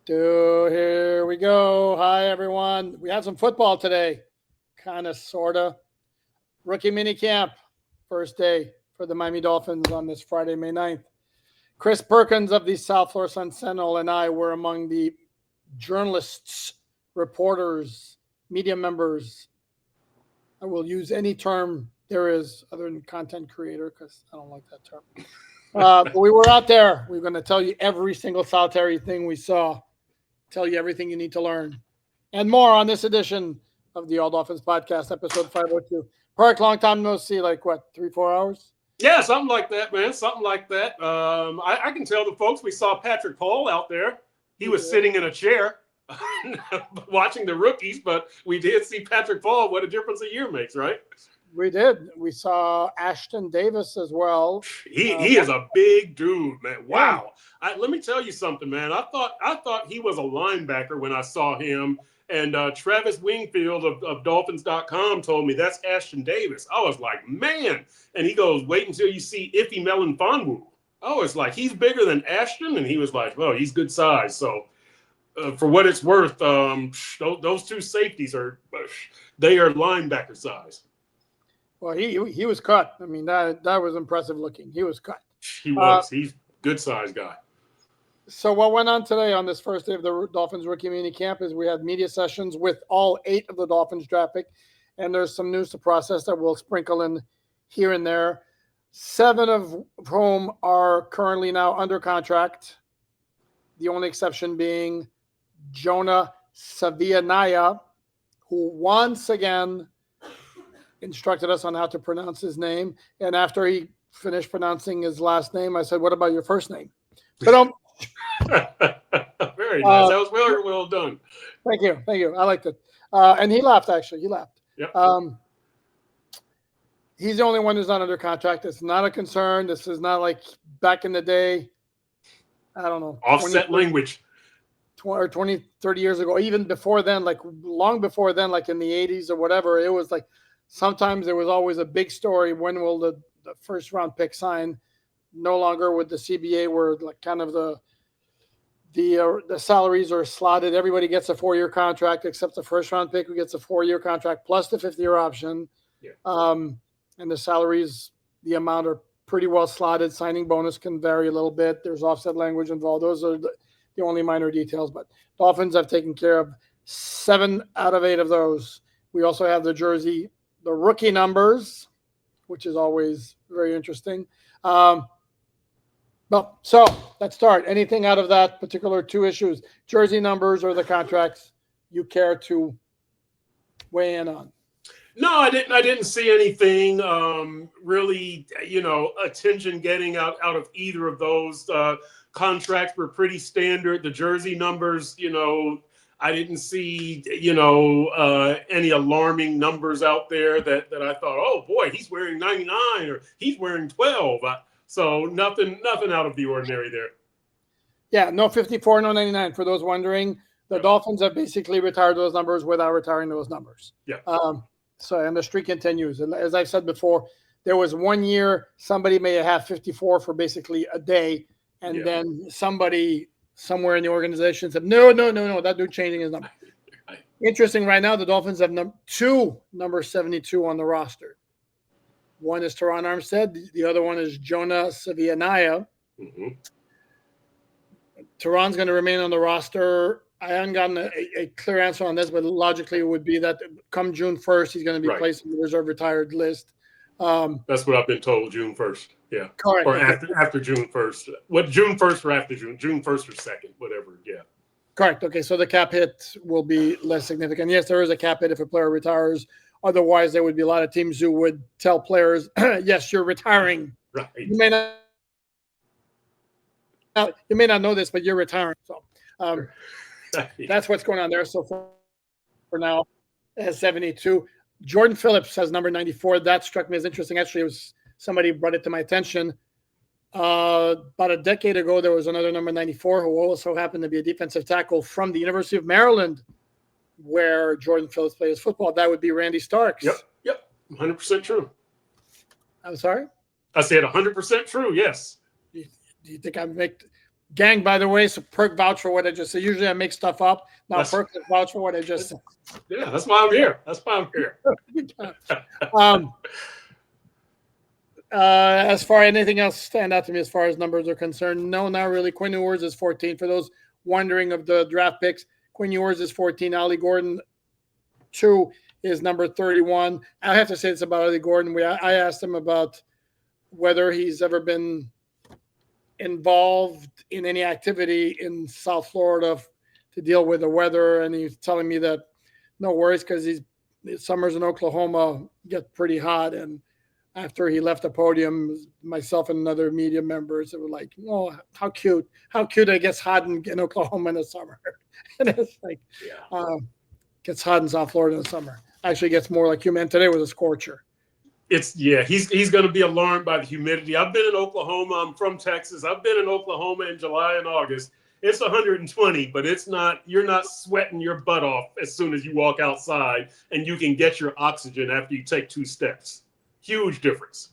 Here we go. Hi, everyone. We had some football today, kind of, sort of. Rookie minicamp, first day for the Miami Dolphins on this Friday, May 9th. Chris Perkins of the South Florida Sun Sentinel and I were among the journalists, reporters, media members. I will use any term there is other than content creator because I don't like that term. But we were out there. We're going to tell you every single solitary thing we saw, tell you everything you need to learn, and more on this edition of the All Dolphins Podcast, episode 502. Park, long time no see, like what, 3-4 hours? Yeah, something like that, man. Something like that. I can tell the folks we saw Patrick Paul out there. He was sitting in a chair watching the rookies, but we did see Patrick Paul. What a difference a year makes, right? We did. We saw Ashton Davis as well. He is a big dude, man. Wow. Let me tell you something, man. I thought he was a linebacker when I saw him. And Travis Wingfield of Dolphins.com told me that's Ashton Davis. I was like, man. And he goes, wait until you see Iffy Melifonwu. I was like, he's bigger than Ashton? And he was like, well, he's good size. So for what it's worth, those two safeties they are linebacker size. Well, he was cut. I mean, that was impressive looking. He was cut. He was. He's a good size guy. So what went on today on this first day of the Dolphins rookie mini camp is we had media sessions with all 8 of the Dolphins draft pick, and there's some news to process that we'll sprinkle in here and there. 7 of whom are currently now under contract. The only exception being Jonah Savianaya, who once again instructed us on how to pronounce his name. And after he finished pronouncing his last name, I said, what about your first name? But very nice. That was very well done. Thank you. I liked it. And he laughed, actually. He laughed. Yep. He's the only one who's not under contract. It's not a concern. This is not like back in the day, I don't know. Offset language. 20, 30 years ago, even before then, like long before then, like in the 80s or whatever, it was like sometimes there was always a big story. When will the first round pick sign? No longer with the CBA, where like kind of the salaries are slotted. Everybody gets a 4-year contract except the first round pick who gets a 4-year contract plus the 5th-year option. Yeah. And the salaries, the amount are pretty well slotted. Signing bonus can vary a little bit. There's offset language involved. Those are the only minor details. But Dolphins have taken care of 7 out of 8 of those. We also have the rookie numbers, which is always very interesting. Well, so let's start. Anything out of that particular 2 issues, jersey numbers or the contracts, you care to weigh in on? No, I didn't see anything really, attention getting out of either of those. Contracts were pretty standard. The jersey numbers, I didn't see, any alarming numbers out there that I thought, oh boy, he's wearing 99 or he's wearing 12. So nothing out of the ordinary there. Yeah, no 54, no 99. For those wondering, the Dolphins have basically retired those numbers without retiring those numbers. Yeah. And the streak continues. And as I've said before, there was 1 year somebody may have 54 for basically a day, and then somebody somewhere in the organization said, no, that dude changing his number. Right. Interesting. Right now, the Dolphins have number 72 on the roster. One is Teron Armstead. The other one is Jonah Savianaya. Mm-hmm. Teron's going to remain on the roster. I haven't gotten a clear answer on this, but logically it would be that come June 1st, he's going to be placed on the reserve retired list. That's what I've been told, June 1st. Yeah. Correct. Or after June 1st. What, June 1st or after June? June 1st or 2nd, whatever. Yeah. Correct. Okay, so the cap hit will be less significant. Yes, there is a cap hit if a player retires. Otherwise, there would be a lot of teams who would tell players, yes, you're retiring. Right. You may not know this, but you're retiring. So that's what's going on there. So for now, it has 72. Jordan Phillips has number 94. That struck me as interesting. Actually, it was somebody brought it to my attention. About a decade ago, there was another number 94 who also happened to be a defensive tackle from the University of Maryland, where Jordan Phillips plays football. That would be Randy Starks. Yep. 100% true. I'm sorry? I said 100% true, yes. Do you think I make Gang, by the way, so Perk vouch for what I just said. Usually I make stuff up. Now Perk can vouch for what I just said. Yeah, that's why I'm here. That's why I'm here. As far as anything else stand out to me as far as numbers are concerned, no, not really. Quinn Ewers is 14. For those wondering of the draft picks, Quinn Ewers is 14. Ollie Gordon, 2 is number 31. I have to say this about Ollie Gordon. I asked him about whether he's ever been involved in any activity in South Florida to deal with the weather, and he's telling me that no worries because summers in Oklahoma get pretty hot. And after he left the podium, myself and another media members were like, "Oh, how cute! How cute! It gets hot in Oklahoma in the summer." And it's like, gets hot in South Florida in the summer. Actually, gets more like humid. Today was a scorcher. He's going to be alarmed by the humidity. I've been in Oklahoma. I'm from Texas. I've been in Oklahoma in July and August. It's 120, but it's not. You're not sweating your butt off as soon as you walk outside, and you can get your oxygen after you take 2 steps. Huge difference.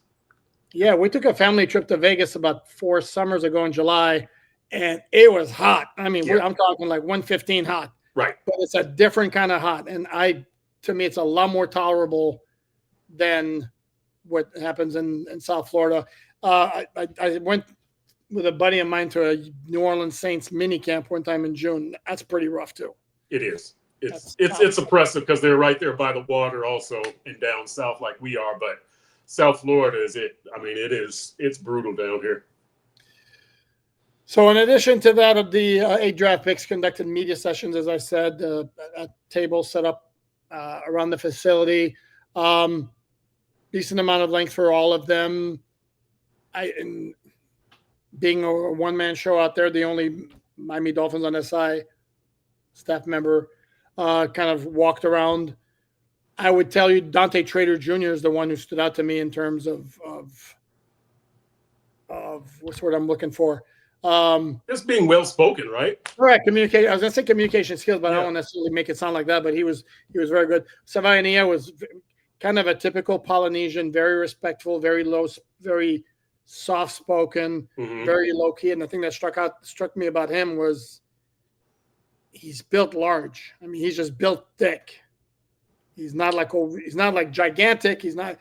Yeah, we took a family trip to Vegas about 4 summers ago in July, and it was hot. I mean, I'm talking like 115 hot. Right. But it's a different kind of hot. And to me, it's a lot more tolerable than what happens in South Florida. I went with a buddy of mine to a New Orleans Saints minicamp one time in June. That's pretty rough too. It is. It's oppressive because they're right there by the water also and down south like we are. But South Florida it's brutal down here. So in addition to that, of the 8 draft picks conducted media sessions, as I said, a table set up around the facility. Decent amount of length for all of them. And being a one-man show out there, the only Miami Dolphins on SI staff member kind of walked around. I would tell you Dante Trader Jr. is the one who stood out to me in terms of what's the word I'm looking for. Just being well-spoken, right? Correct. Communication. I was going to say communication skills, but I don't want to necessarily make it sound like that. But he was very good. Savaiania was kind of a typical Polynesian, very respectful, very low, very soft-spoken, very low-key. And the thing that struck me about him was he's built large. I mean, he's just built thick. He's not like gigantic. He's not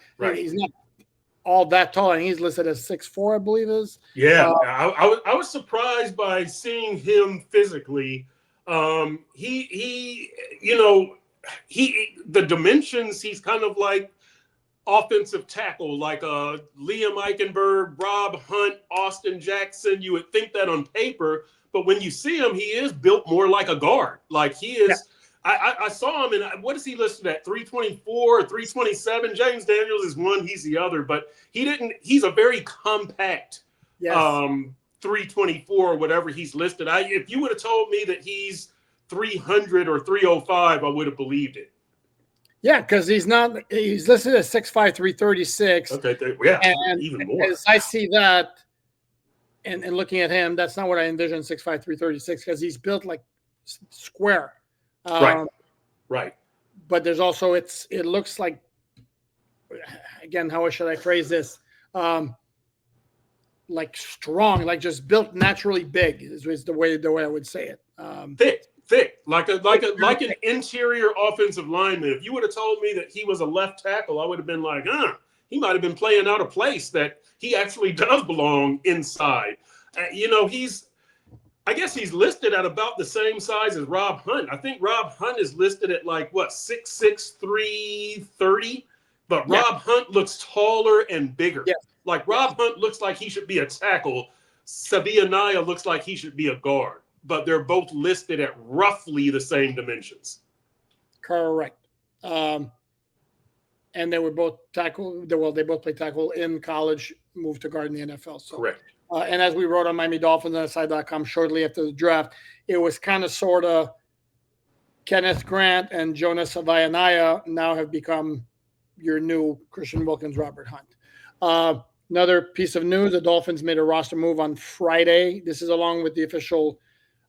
all that tall. And he's listed as 6'4", I believe is. Yeah, I was surprised by seeing him physically. The dimensions, he's kind of like offensive tackle, like Liam Eichenberg, Rob Hunt, Austin Jackson. You would think that on paper, but when you see him, he is built more like a guard. Like he is. Yeah. I saw him, and what is he listed at? 324 or 327. James Daniels is one, he's the other, but he's a very compact 324 or whatever he's listed. If you would have told me that he's 300 or 305, I would have believed it. Yeah, because he's listed as 6'5", 336. Okay, and even more. As I see that, and looking at him, that's not what I envisioned 6'5", 336, because he's built like square. Right. But there's also it looks like, again, how should I phrase this? Like strong, like just built naturally big is the way I would say it. Thick, like an interior offensive lineman. If you would have told me that he was a left tackle, I would have been like, he might have been playing out a place that he actually does belong inside. I guess he's listed at about the same size as Rob Hunt. I think Rob Hunt is listed at 6'6", 330, but Rob Hunt looks taller and bigger. Yeah. Like Rob Hunt looks like he should be a tackle. Savaiania looks like he should be a guard, but they're both listed at roughly the same dimensions. Correct. And they were both tackle. Well, they both played tackle in college, moved to guard in the NFL. So. Correct. And as we wrote on Miami Dolphins on SI.com shortly after the draft, it was kind of sort of Kenneth Grant and Jonas Savaiania now have become your new Christian Wilkins, Robert Hunt. Another piece of news, the Dolphins made a roster move on Friday. This is along with the official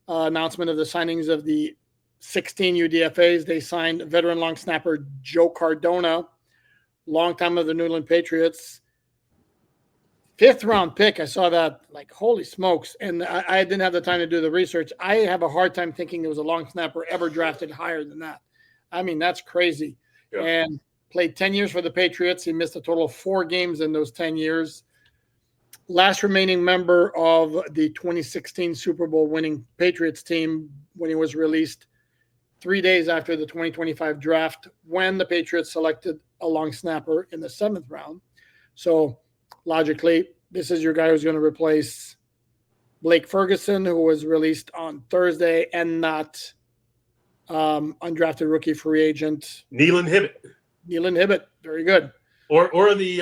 announcement of the signings of the 16 UDFAs. They signed veteran long snapper Joe Cardona, longtime of the New England Patriots. 5th round pick. I saw that, like, holy smokes. And I didn't have the time to do the research. I have a hard time thinking there was a long snapper ever drafted higher than that. I mean, that's crazy. Yeah. And played 10 years for the Patriots. He missed a total of 4 games in those 10 years. Last remaining member of the 2016 Super Bowl winning Patriots team when he was released 3 days after the 2025 draft, when the Patriots selected a long snapper in the 7th round. So logically, this is your guy who's going to replace Blake Ferguson, who was released on Thursday, and not undrafted rookie free agent Neelan Hibbett. Very good. Or the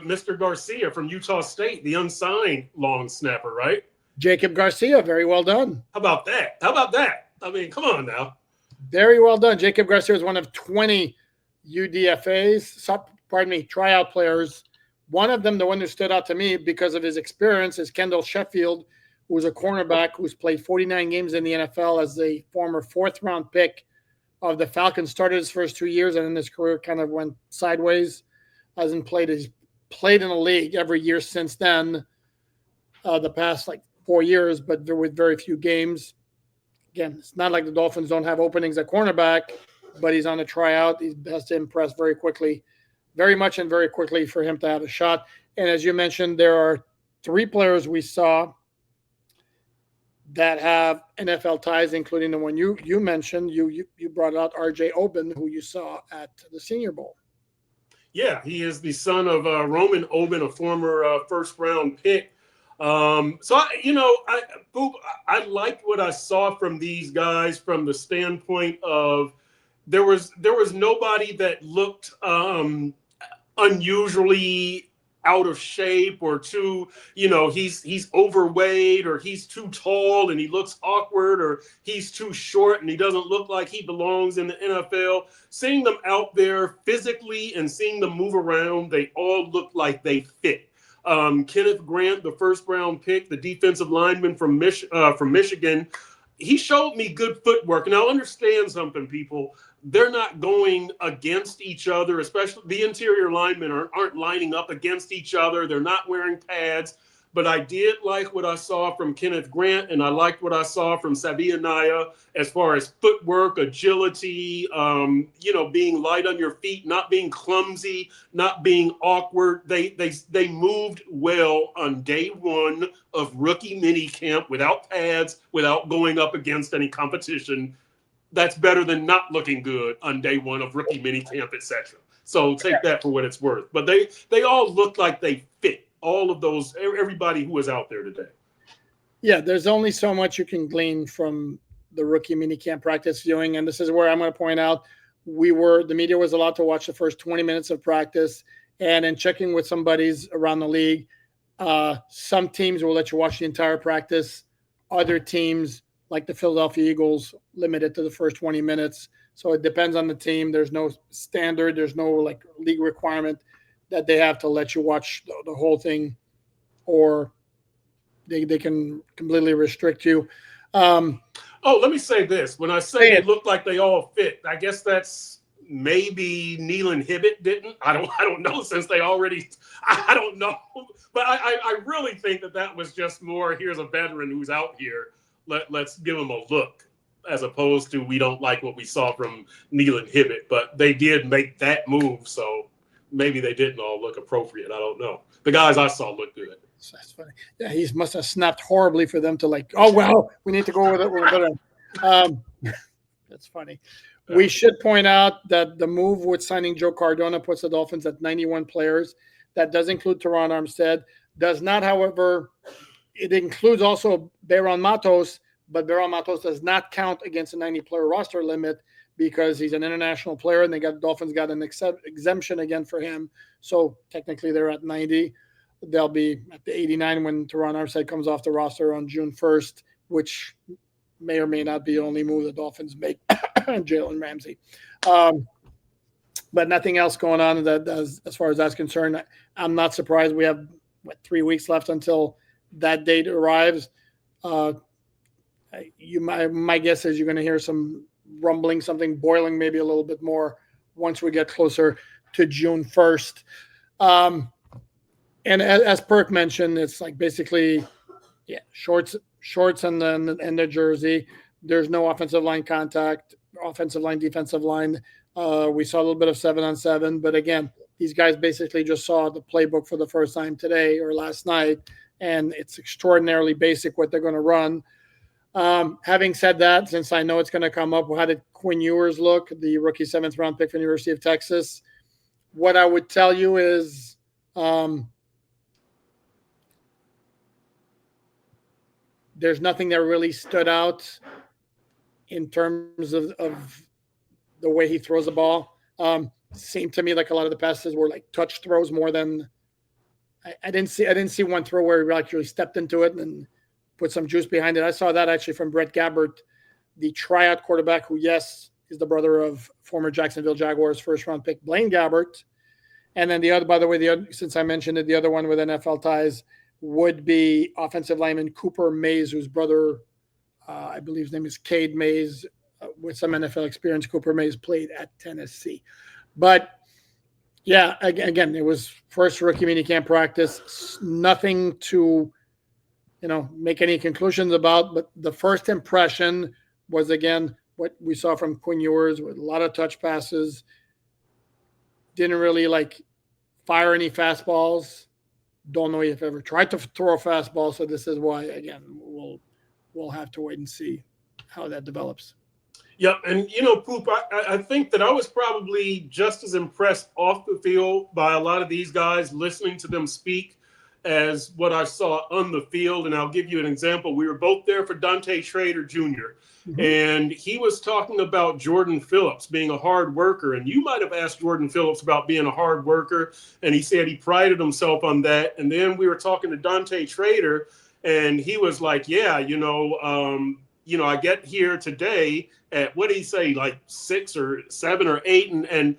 Mr. Garcia from Utah State, the unsigned long snapper, right? Jacob Garcia. Very well done. How about that? I mean, come on now. Very well done. Jacob Garcia is one of 20 tryout players. One of them, the one who stood out to me because of his experience, is Kendall Sheffield, who was a cornerback who's played 49 games in the NFL as a former 4th round pick of the Falcons. Started his first 2 years, and then his career kind of went sideways. Hasn't played. He's played in the league every year since then, the past 4 years, but with very few games. Again, it's not like the Dolphins don't have openings at cornerback, but he's on a tryout. He has to impress very quickly, very much and very quickly for him to have a shot. And as you mentioned, there are 3 players we saw that have NFL ties, including the one you mentioned. You brought out R.J. Oben, who you saw at the Senior Bowl. Yeah, he is the son of Roman Oben, a former 1st-round pick. So I liked what I saw from these guys from the standpoint of there was nobody that looked unusually out of shape or too, he's overweight or he's too tall and he looks awkward or he's too short and he doesn't look like he belongs in the NFL. Seeing them out there physically and seeing them move around, they all look like they fit. Kenneth Grant, the 1st-round pick, the defensive lineman from Michigan, he showed me good footwork. And I'll understand something, people. They're not going against each other, especially the interior linemen aren't lining up against each other. They're not wearing pads. But I did like what I saw from Kenneth Grant, and I liked what I saw from Sabia Naya as far as footwork, agility, being light on your feet, not being clumsy, not being awkward. They moved well on day 1 of rookie minicamp without pads, without going up against any competition. That's better than not looking good on day 1 of rookie minicamp, etc. So take that for what it's worth. But they all look like they fit. All of those, everybody who was out there today. Yeah, there's only so much you can glean from the rookie minicamp practice viewing. And this is where I'm going to point out, the media was allowed to watch the first 20 minutes of practice. And in checking with some buddies around the league, some teams will let you watch the entire practice. Other teams, like the Philadelphia Eagles, limit it to the first 20 minutes. So it depends on the team. There's no standard. There's no league requirement that they have to let you watch the whole thing, or they can completely restrict you. Let me say this. When I say it looked like they all fit, I guess that's maybe Neelan Hibbett didn't. I don't know, since they already – I don't know. But I really think that was just more, here's a veteran who's out here. Let's give him a look, as opposed to we don't like what we saw from Neelan Hibbett. But they did make that move, so – maybe they didn't all look appropriate. I don't know. The guys I saw looked good. That's funny. Yeah, he must have snapped horribly for them to we need to go with it. We're better. That's funny. We should point out that the move with signing Joe Cardona puts the Dolphins at 91 players. That does include Teron Armstead. Does not, however, it includes also Bayron Matos, but Bayron Matos does not count against a 90-player roster limit, because he's an international player, and the Dolphins got an exemption again for him. So technically they're at 90. They'll be at the 89 when Teron Armstead comes off the roster on June 1st, which may or may not be the only move the Dolphins make. Jalen Ramsey. But nothing else going on as far as that's concerned. I'm not surprised. We have 3 weeks left until that date arrives. My guess is you're going to hear some rumbling, something boiling maybe a little bit more once we get closer to June 1st. And as Perk mentioned, it's like basically, yeah, shorts, and then and the jersey. There's no offensive line contact, offensive line, defensive line. We saw a little bit of 7-on-7, but again, these guys basically just saw the playbook for the first time today or last night, and it's extraordinarily basic what they're going to run. Having said that, since I know it's going to come up, how did Quinn Ewers look, the rookie 7th round pick from the University of Texas? What I would tell you is, there's nothing that really stood out in terms of the way he throws the ball. Seemed to me like a lot of the passes were like touch throws more than I didn't see one throw where he actually stepped into it and put some juice behind it. I saw that actually from Brett Gabbert, the tryout quarterback, who, yes, is the brother of former Jacksonville Jaguars 1st-round pick Blaine Gabbert. And then the other, by the way, since I mentioned it, the other one with NFL ties would be offensive lineman Cooper Mays, whose brother, I believe his name is Cade Mays, with some NFL experience. Cooper Mays played at Tennessee. But yeah, again, it was first rookie minicamp practice. Nothing to, make any conclusions about. But the first impression was, again, what we saw from Quinn Ewers with a lot of touch passes. Didn't really fire any fastballs. Don't know if ever tried to throw a fastball. So this is why, again, we'll have to wait and see how that develops. Yeah, and Poop, I think that I was probably just as impressed off the field by a lot of these guys, listening to them speak, as what I saw on the field. And I'll give you an example. We were both there for Dante Schrader Jr., and he was talking about Jordan Phillips being a hard worker. And you might have asked Jordan Phillips about being a hard worker, and he said he prided himself on that. And then we were talking to Dante Schrader, and he was like, yeah, I get here today at, what did he say, like 6 or 7 or 8, and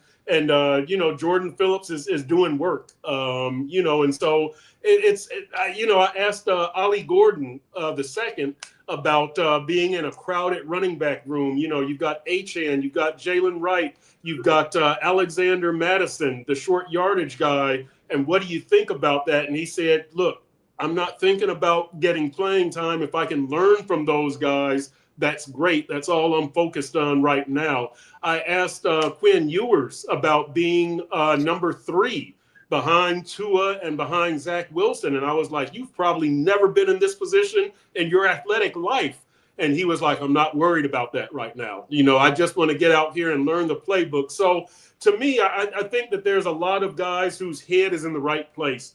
Jordan Phillips is doing work, and so I asked Ollie Gordon the second about being in a crowded running back room. You've got Achane, you've got Jalen Wright, you've got Alexander Madison, the short yardage guy, and what do you think about that? And he said, look, I'm not thinking about getting playing time. If I can learn from those guys, that's great. That's all I'm focused on right now. I asked Quinn Ewers about being number 3 behind Tua and behind Zach Wilson. And I was like, you've probably never been in this position in your athletic life. And he was like, I'm not worried about that right now. I just want to get out here and learn the playbook. So to me, I think that there's a lot of guys whose head is in the right place.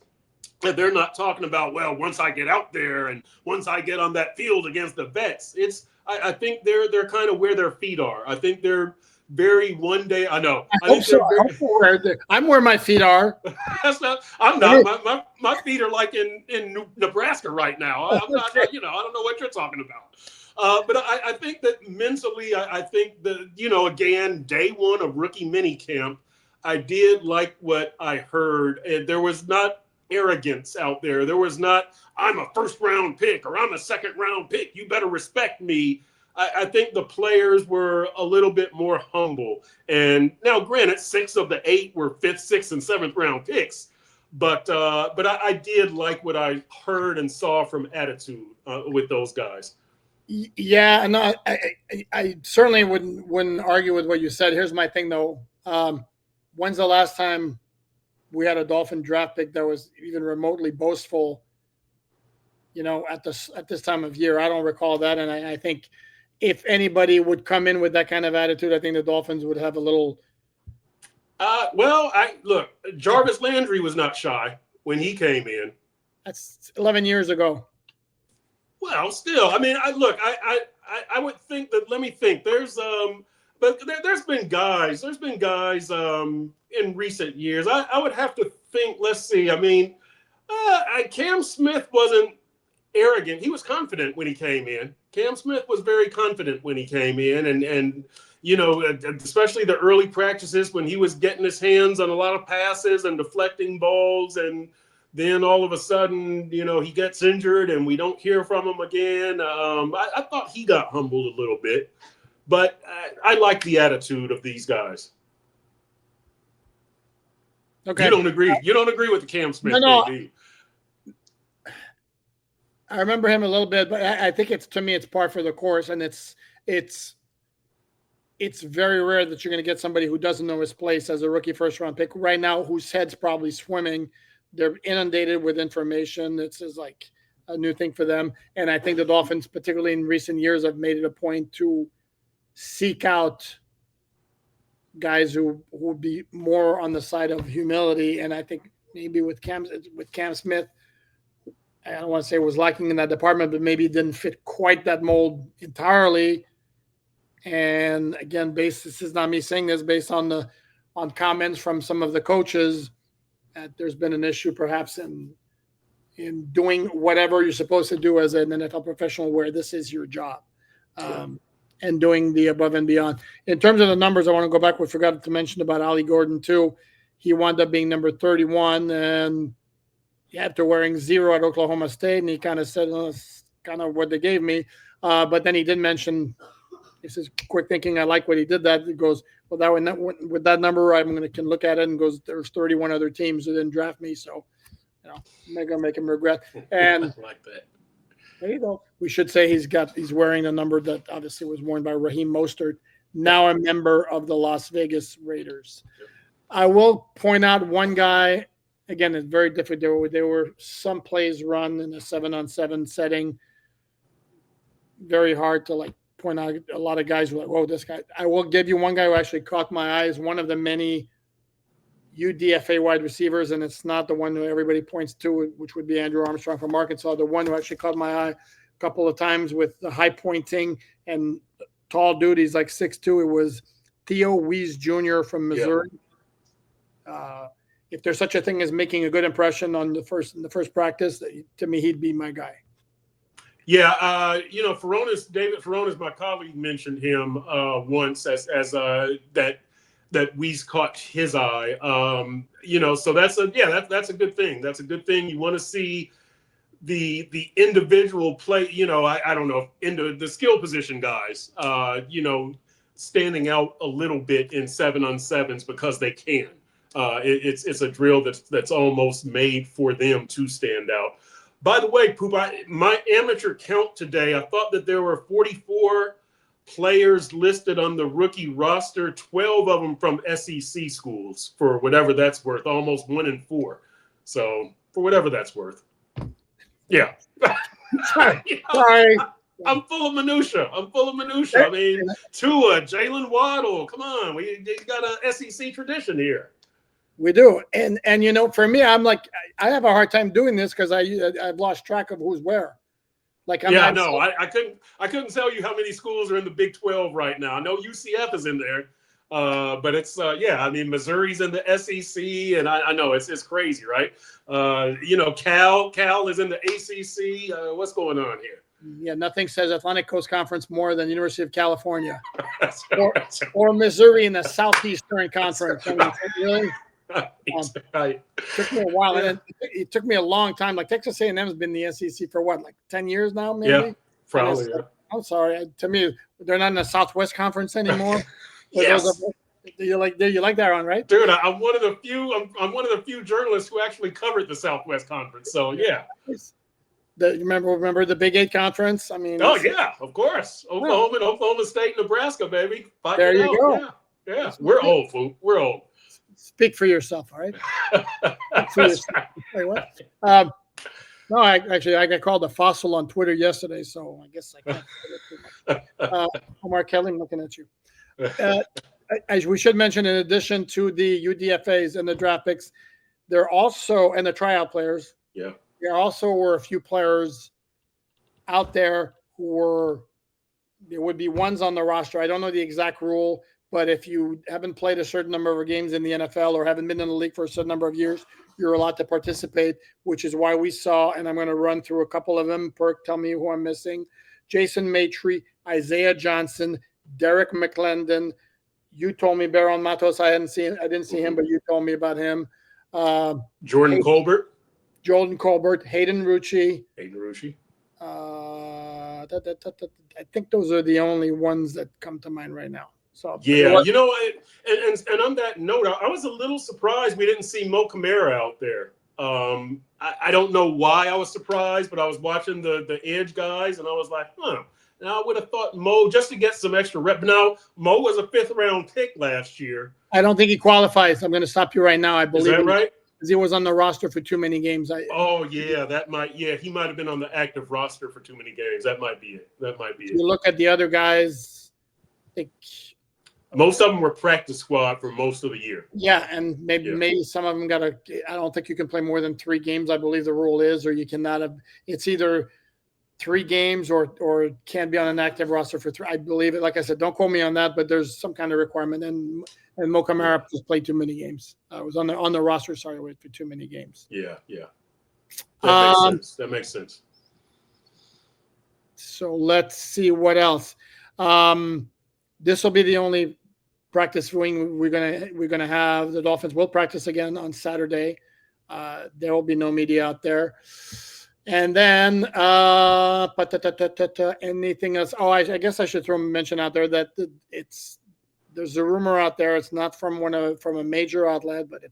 They're not talking about, well, once I get out there and once I get on that field against the vets. I think they're kind of where their feet are. I think they're very one day. I know. I think so. I'm where my feet are. I'm not. My feet are like in Nebraska right now. I'm not. I don't know what you're talking about. But I think that mentally, I think that again, day one of rookie minicamp, I did like what I heard. And there was not arrogance out there. There was not, I'm a 1st-round pick or I'm a 2nd-round pick, you better respect me. I think the players were a little bit more humble. And now, granted, 6 of the 8 were 5th, 6th, and 7th-round picks. But I did like what I heard and saw from attitude with those guys. Yeah, and I certainly wouldn't argue with what you said. Here's my thing, though. When's the last time we had a Dolphin draft pick that was even remotely boastful, at this time of year? I don't recall that. And I think if anybody would come in with that kind of attitude, I think the Dolphins would have a little. Look, Jarvis Landry was not shy when he came in. That's 11 years ago. Well, still, I mean, I would think that, let me think, there's been guys in recent years. I would have to think, let's see. I mean, Cam Smith wasn't arrogant. He was confident when he came in. Cam Smith was very confident when he came in, and especially the early practices when he was getting his hands on a lot of passes and deflecting balls, and then all of a sudden, he gets injured and we don't hear from him again. I thought he got humbled a little bit, but I like the attitude of these guys. Okay. You don't agree. You don't agree with the Cam Smith No. thing, do you? I remember him a little bit, but I think to me it's par for the course, and it's very rare that you're going to get somebody who doesn't know his place as a rookie first round pick right now, whose head's probably swimming. They're inundated with information. This is like a new thing for them, and I think the Dolphins, particularly in recent years, have made it a point to seek out guys who would be more on the side of humility. And I think maybe with Cam Smith, I don't want to say it was lacking in that department, but maybe it didn't fit quite that mold entirely. And again, this is not me saying this, based on comments from some of the coaches, that there's been an issue perhaps in doing whatever you're supposed to do as an NFL professional, where this is your job, and doing the above and beyond. In terms of the numbers, I want to go back. We forgot to mention about Ali Gordon too. He wound up being number 31, and after wearing 0 at Oklahoma State, and he kind of said, oh, that's kind of what they gave me. But then he did mention, he says, quick thinking, I like what he did. That he goes, well, with that number, can look at it, and goes, there's 31 other teams who didn't draft me, so I'm not gonna make him regret. And I like that. There you go. We should say he's wearing a number that obviously was worn by Raheem Mostert, now a member of the Las Vegas Raiders. Yep. I will point out one guy. Again, it's very different. There were some plays run in a 7-on-7 setting. Very hard to point out. A lot of guys were like, whoa, this guy. I will give you one guy who actually caught my eyes, one of the many UDFA wide receivers, and it's not the one who everybody points to, which would be Andrew Armstrong from Arkansas. The one who actually caught my eye a couple of times with the high pointing and tall dude. He's like 6'2". It was Theo Wees Jr. from Missouri. Yep. If there's such a thing as making a good impression in the first practice, to me, he'd be my guy. Yeah, David Furones, my colleague, mentioned him once as that Wees caught his eye. So that's a good thing. That's a good thing. You want to see the individual play. I don't know, into the skill position guys. Standing out a little bit in 7-on-7s because they can. It's a drill that's almost made for them to stand out. By the way, Poop, my amateur count today, I thought that there were 44 players listed on the rookie roster, 12 of them from SEC schools, for whatever that's worth, almost 1 in 4. So for whatever that's worth. Yeah. Sorry. I'm full of minutia. I mean, Tua, Jalen Waddle. Come on. We got an SEC tradition here. We do. And for me, I'm like, I have a hard time doing this because I've lost track of who's where. I couldn't tell you how many schools are in the Big 12 right now. I know UCF is in there, but it's Missouri's in the SEC, and I know it's crazy, right? Cal is in the ACC. What's going on here? Yeah, nothing says Atlantic Coast Conference more than University of California, or Missouri in the Southeastern Conference. Really? Right. Took me a while, and it took me a long time. Like Texas A&M has been in the SEC for what, like 10 years now, maybe? Yeah, probably. Yeah. I'm sorry. To me, they're not in the Southwest Conference anymore. Yes. Do you like that one, right? Dude, I'm one of the few. I'm one of the few journalists who actually covered the Southwest Conference. So yeah. Remember the Big 8 conference? I mean. Oh yeah, of course. Oklahoma State, Nebraska, baby. There you go. Yeah. We're old, fool. We're old. Speak for yourself, all right? Wait, what? No, I got called a fossil on Twitter yesterday, so I guess I can't say too much. Omar Kelly, I'm looking at you. As we should mention, in addition to the UDFAs and the draft picks, there also, and the tryout players, there also were a few players out there there would be ones on the roster. I don't know the exact rule, but if you haven't played a certain number of games in the NFL or haven't been in the league for a certain number of years, you're allowed to participate, which is why we saw, and I'm going to run through a couple of them. Perk, tell me who I'm missing. Jason Maitre, Isaiah Johnson, Derek McClendon. You told me Baron Matos. I didn't see him, but you told me about him. Jordan Colbert, Hayden Rucci. I think those are the only ones that come to mind right now. So yeah, you know, and on that note, I was a little surprised we didn't see Mo Camara out there. I don't know why I was surprised, but I was watching the Edge guys, and I was like, huh. Now I would have thought Mo just to get some extra rep. Now Mo was a 5th-round pick last year. I don't think he qualifies. I'm going to stop you right now. I believe Is that right? Because he was on the roster for too many games. Oh yeah, he might have been on the active roster for too many games. That might be it. If you look at the other guys, I think most of them were practice squad for most of the year. Yeah, and maybe some of them got I don't think you can play more than 3 games. I believe the rule is, or you cannot have. It's either 3 games or can't be on an active roster for 3. I believe it. Like I said, don't quote me on that, but there's some kind of requirement. And Mo Camara just played too many games. I was on the roster. Sorry, for too many games. Yeah. That makes sense. So let's see what else. This will be the only practice viewing we're gonna have. The Dolphins will practice again on Saturday. There will be no media out there. And then anything else? Oh, I guess I should mention out there that there's a rumor out there. It's not from a major outlet, but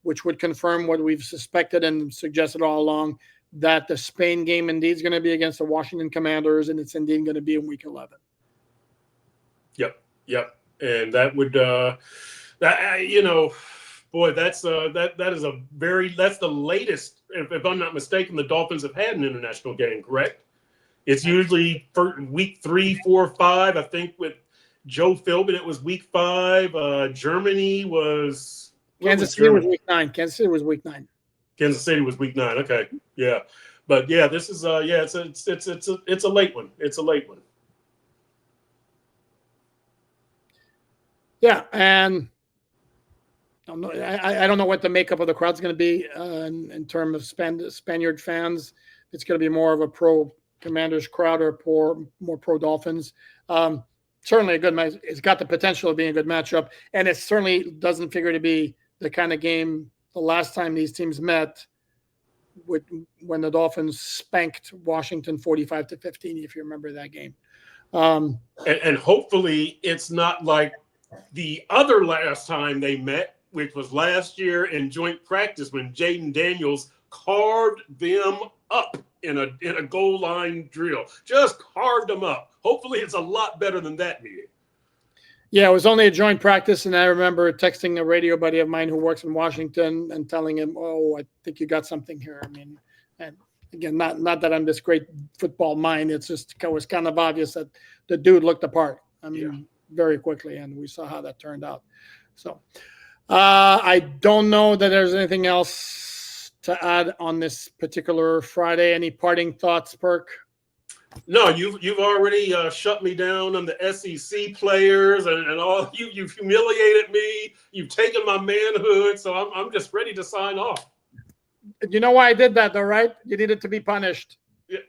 which would confirm what we've suspected and suggested all along, that the Spain game indeed is going to be against the Washington Commanders, and it's indeed going to be in Week 11. Yep. And that would boy, that's the latest, if I'm not mistaken, the Dolphins have had an international game, correct? It's usually for week 3, 4, 5. I think with Joe Philbin, it was week 5. Germany was Kansas City was week 9. Kansas City was week 9. Kansas City was week 9. Okay, yeah, but yeah, this is it's a late one. It's a late one. Yeah, and I don't know what the makeup of the crowd's going to be in terms of Spaniard fans. It's going to be more of a pro Commanders crowd or more pro Dolphins. Certainly a good match. It's got the potential of being a good matchup, and it certainly doesn't figure to be the kind of game the last time these teams met when the Dolphins spanked Washington 45-15, if you remember that game. And hopefully it's not like the other last time they met, which was last year in joint practice when Jaden Daniels carved them up in a goal line drill. Just carved them up. Hopefully it's a lot better than that meeting. Yeah, it was only a joint practice, and I remember texting a radio buddy of mine who works in Washington and telling him, "Oh, I think you got something here." I mean, and again, not that I'm this great football mind. It's just it was kind of obvious that the dude looked the part. I mean, very quickly, and we saw how that turned out. So I don't know that there's anything else to add on this particular Friday. Any parting thoughts, Perk? No, you've already shut me down on the SEC players and all. You've humiliated me. You've taken my manhood, so I'm just ready to sign off. You know why I did that, though, right? You needed to be punished. Yeah.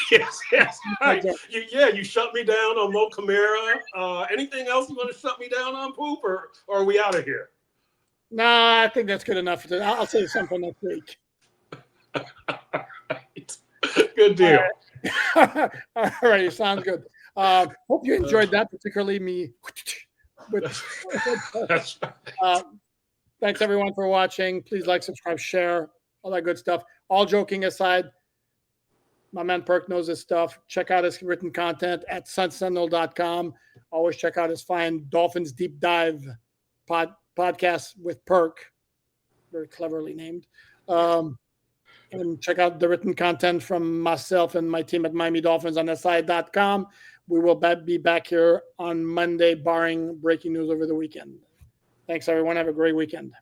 Yes. Right. You shut me down on Mo Camara. Anything else you want to shut me down on, Poop, or are we out of here? Nah, I think that's good enough. I'll say something next week. Right. Good deal. All right, sounds good. Hope you enjoyed that, particularly me. Thanks, everyone, for watching. Please like, subscribe, share, all that good stuff. All joking aside, my man Perk knows his stuff. Check out his written content at sunsentinel.com. Always check out his fine Dolphins Deep Dive podcast with Perk. Very cleverly named. And check out the written content from myself and my team at Miami Dolphins on SI.com. We will be back here on Monday, barring breaking news over the weekend. Thanks, everyone. Have a great weekend.